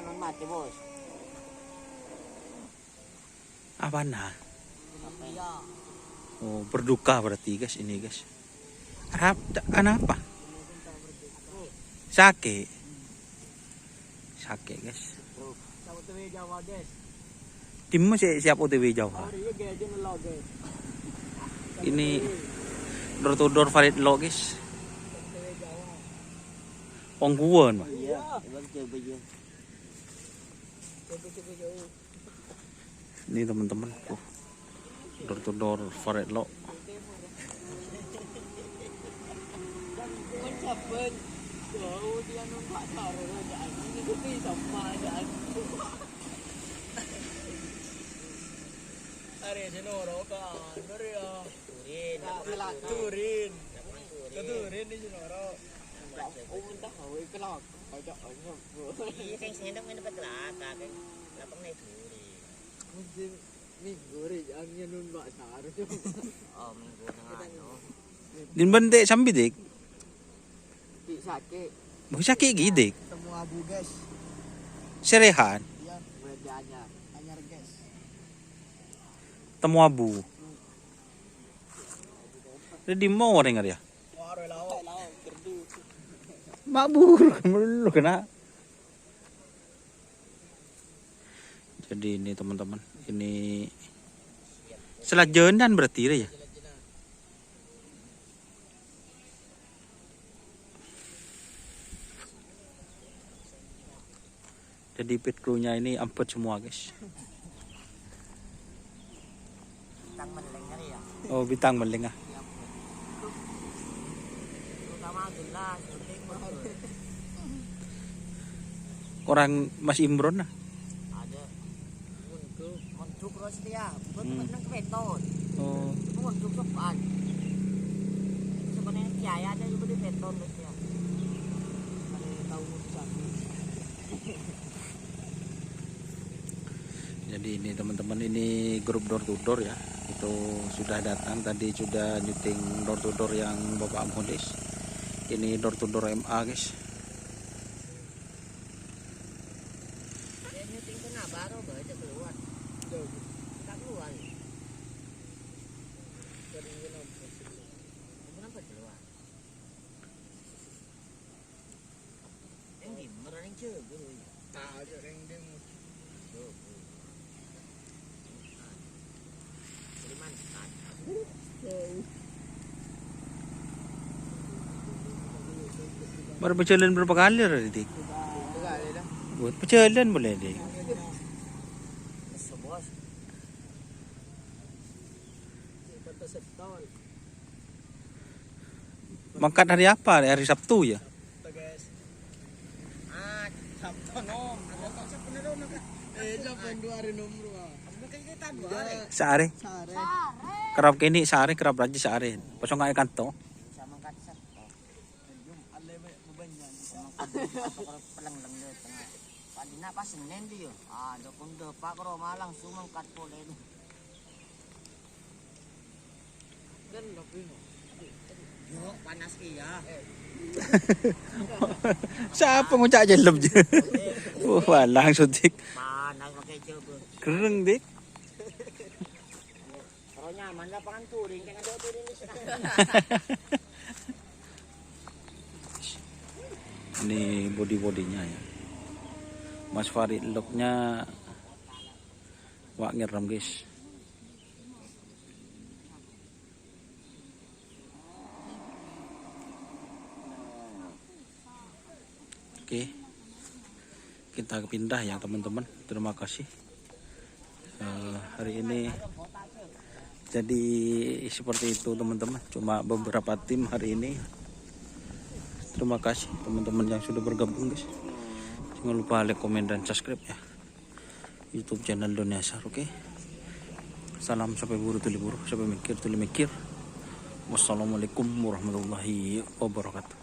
Anon mati bos. Apa nah? Iya. Oh, berduka berarti guys ini guys. Apa? Sake. Sake guys. Sa OTW Jawa guys. Tim mo siap OTW Jawa. Iya guys, dia nelo guys. Ini door to door valid lo guys. OTW Jawa. Pongguan. Iya. Ibang coba aja. Coba jauh. Ini teman-teman. Door to door valid lo. Mencapai jauh dia nunggak taruh dan ini tapi sama dan Are senoro kan ya turin keturin di senoro entah hawe kelak ada aja Iya kan sendak main dapat kelaka kan lapang naik turi mungkin minggu angin nunggak taruh oh minggu tengah Din bende sambil dik. Sake Mau sakit gidik. semua abu guys Serehan. ya mulai anyar guys Temu abu. Jadi mau orang ya. waro lao kerdu Mabur melulu kena. Jadi ini teman-teman, ini selajenan berarti ya. Jadi pit crew-nya ini amput semua guys. tang meleng kali ya Oh bintang meling ah. utama jelas penting Orang Mas Imron nah. ada untuk terus dia betul nang kebeton Oh untuk sopan sebenarnya kiai ada juga di beton terus ya tahu sapi jadi ini teman-teman ini grup door to door ya. Itu sudah datang tadi sudah nyuting door to door yang Bapak Amhodis. Ini door to door MA guys. dia nyuting kena baru baca keluar tak keluar kenapa keluar yang di mereng coba tak ada yang demo Baru berjalan berapa kali lah dik? kali dah Buat berjalan boleh dik. sebos kata setol Mangkat hari apa? Hari Sabtu ya? guys sabtu nom ada siapa nado nak japan 2 hari nomor mungkin kita dua Sehari. sare Kerap kini sehari kerap aja sehari. Pasang kaya kanto. sama kat sabtu alay mabanyan pelang-lang dia tengah padina pas Senin dia dokon de pak roma langsung mangkat polen dan lebih yo panas iya Siapa ngucak jelem je? Wah langsung dik. panas pakai coba Keren dik. kalau nyaman lapangan touring kan ada touring di sana Ini body-bodinya ya. Mas Farid looknya wak ngeram guys. Oke, kita pindah ya teman-teman. Terima kasih. Hari ini jadi seperti itu teman-teman. Cuma beberapa tim hari ini. Terima kasih teman-teman yang sudah bergabung guys. Jangan lupa like, komen, dan subscribe ya YouTube channel Doniasar. Oke. Salam sampai buru tuli buru, sampai mikir tuli mikir. Wassalamualaikum warahmatullahi wabarakatuh.